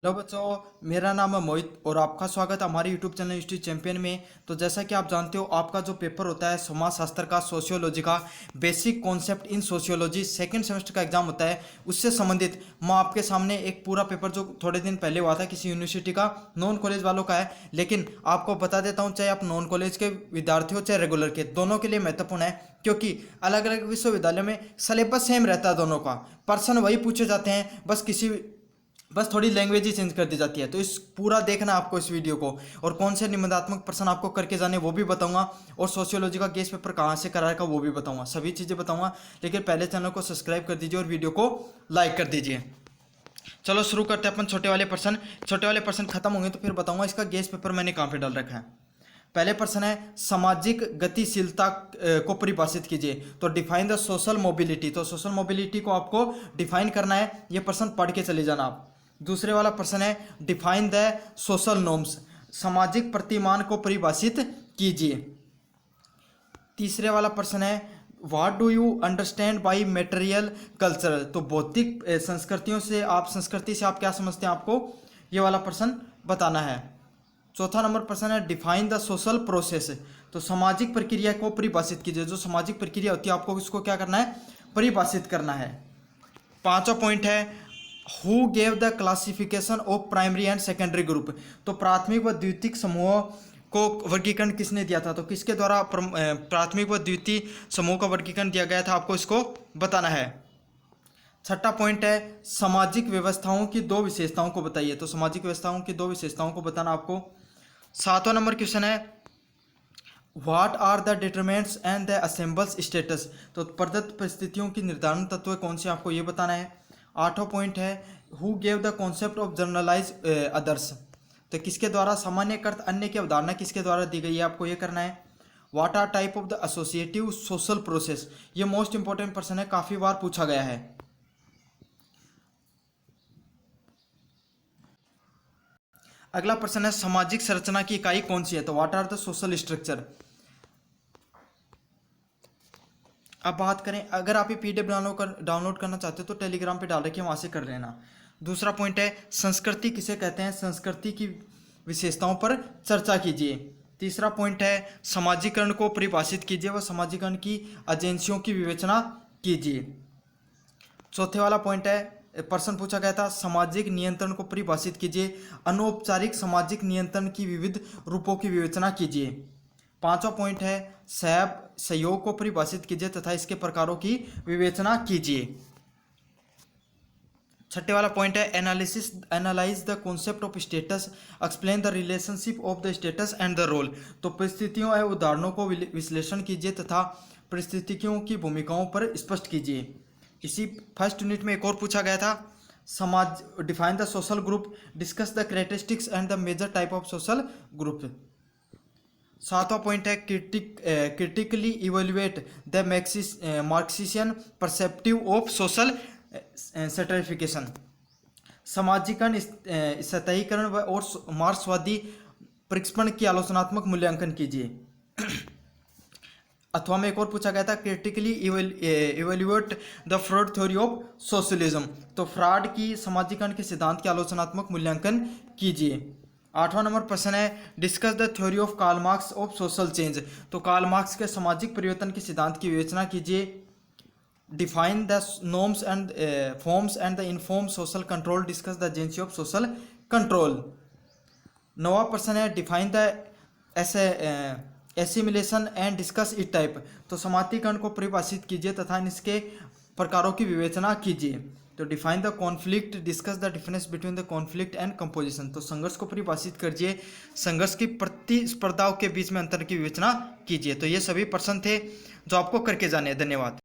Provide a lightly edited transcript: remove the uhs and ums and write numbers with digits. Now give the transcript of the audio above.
Hello बच्चों, मेरा नाम है मोहित और आपका स्वागत है हमारे यूट्यूब चैनल हिस्ट्री चैंपियन में। तो जैसा कि आप जानते हो, आपका जो पेपर होता है समाजशास्त्र का, सोशियोलॉजी का, basic concept in sociology second semester का एग्जाम होता है, उससे संबंधित मैं आपके सामने एक पूरा पेपर जो थोड़े दिन पहले हुआ था किसी यूनिवर्सिटी का, नॉन कॉलेज वालों का है। लेकिन आपको बता देता हूँ, चाहे आप नॉन कॉलेज के विद्यार्थी हो चाहे रेगुलर के, दोनों के लिए महत्वपूर्ण है, क्योंकि अलग अलग विश्वविद्यालय में सिलेबस सेम रहता है दोनों का, पर्सन वही पूछे जाते हैं, बस थोड़ी लैंग्वेज ही चेंज कर दी जाती है। तो इस पूरा देखना आपको इस वीडियो को, और कौन से निबंधात्मक प्रश्न आपको करके जाने वो भी बताऊंगा, और सोशियोलॉजी का गेस्ट पेपर कहाँ से कराएगा वो भी बताऊंगा, सभी चीज़ें बताऊंगा। लेकिन पहले चैनल को सब्सक्राइब कर दीजिए और वीडियो को लाइक कर दीजिए। चलो शुरू करते हैं अपन छोटे वाले प्रश्न। छोटे वाले प्रश्न खत्म होंगे तो फिर बताऊंगा इसका गेस्ट पेपर मैंने कहाँ पे डाल रखा है। पहले प्रश्न है, सामाजिक गतिशीलता को परिभाषित कीजिए। तो डिफाइन द सोशल मोबिलिटी। तो सोशल मोबिलिटी को आपको डिफाइन करना है, ये प्रश्न पढ़ के चले जाना आप। दूसरे वाला प्रश्न है, डिफाइन द सोशल नॉर्म्स। सामाजिक प्रतिमान को परिभाषित कीजिए। तीसरे वाला प्रश्न है, what do you understand by material culture. तो भौतिक संस्कृति से आप क्या समझते हैं, आपको ये वाला प्रश्न बताना है। चौथा नंबर प्रश्न है, डिफाइन द सोशल प्रोसेस। तो सामाजिक प्रक्रिया को परिभाषित कीजिए। जो सामाजिक प्रक्रिया होती है आपको इसको क्या करना है, परिभाषित करना है। पांचवा पॉइंट है, who gave the classification of primary and secondary group. तो प्राथमिक व द्वितीयक समूह को वर्गीकरण किसने दिया था। तो किसके द्वारा प्राथमिक व द्वितीय समूह का वर्गीकरण दिया गया था, आपको इसको बताना है। छठा पॉइंट है, सामाजिक व्यवस्थाओं की दो विशेषताओं को बताइए। तो सामाजिक व्यवस्थाओं की दो विशेषताओं को बताना आपको। सातवां नंबर क्वेश्चन है, what are the determinants and the assembles status. तो प्रदत्त परिस्थितियों की निर्धारण तत्व कौन से, आपको ये बताना है। आठवां पॉइंट है, who gave the concept of generalize others. तो किसके द्वारा सामान्यकृत अन्य की अवधारणा किसके द्वारा दी गई है, आपको ये करना है। What are type of the associative social process. ये मोस्ट इंपॉर्टेंट प्रश्न है, काफी बार पूछा गया है। अगला प्रश्न है, सामाजिक संरचना की इकाई कौन सी है। तो what are the social structure. अब बात करें, अगर आप ये पीडीएफ डाउनलोड करना चाहते हो तो टेलीग्राम पे डाल रखिए, वहां से कर लेना। दूसरा पॉइंट है, संस्कृति किसे कहते हैं, संस्कृति की विशेषताओं पर चर्चा कीजिए। तीसरा पॉइंट है, समाजीकरण को परिभाषित कीजिए व समाजीकरण की एजेंसियों की विवेचना कीजिए। चौथे वाला पॉइंट है, प्रश्न पूछा गया था, सामाजिक नियंत्रण को परिभाषित कीजिए। अनौपचारिक सामाजिक नियंत्रण की विविध रूपों की विवेचना कीजिए। पांचवा पॉइंट है, सहयोग को परिभाषित कीजिए तथा इसके प्रकारों की विवेचना कीजिए। छठे वाला पॉइंट है, analyse the concept of status, explain the relationship of the status and the role. तो परिस्थितियों एवं उदाहरणों को विश्लेषण कीजिए तथा परिस्थितियों की भूमिकाओं पर स्पष्ट कीजिए। इसी फर्स्ट यूनिट में एक और पूछा गया था, define the social group, discuss the characteristics and the major type of social group. सातवां पॉइंट है, critically evaluate the Marxian perceptive of social stratification. सामाजिकरण, सतहीकरण व और मार्क्सवादी प्रक्षेपण की आलोचनात्मक मूल्यांकन कीजिए। अथवा में एक और पूछा गया था, critically evaluate the fraud theory of socialism. तो फ्रॉड की सामाजिकरण के सिद्धांत के आलोचनात्मक मूल्यांकन कीजिए। आठवां नंबर प्रश्न है, discuss the theory of Karl Marx of social change. तो कार्ल मार्क्स के सामाजिक परिवर्तन के सिद्धांत की विवेचना कीजिए। Define the norms and forms and the inform social control, discuss the agency of social control. नौवां प्रश्न है, define the assimilation and discuss it type. तो समाजीकरण को परिभाषित कीजिए तथा इसके प्रकारों की विवेचना कीजिए। तो define the conflict, discuss the difference between the conflict and composition. तो संघर्ष को परिभाषित कीजिए, संघर्ष की प्रतिस्पर्धाओं के बीच में अंतर की विवेचना कीजिए। तो ये सभी प्रश्न थे जो आपको करके जाने हैं। धन्यवाद।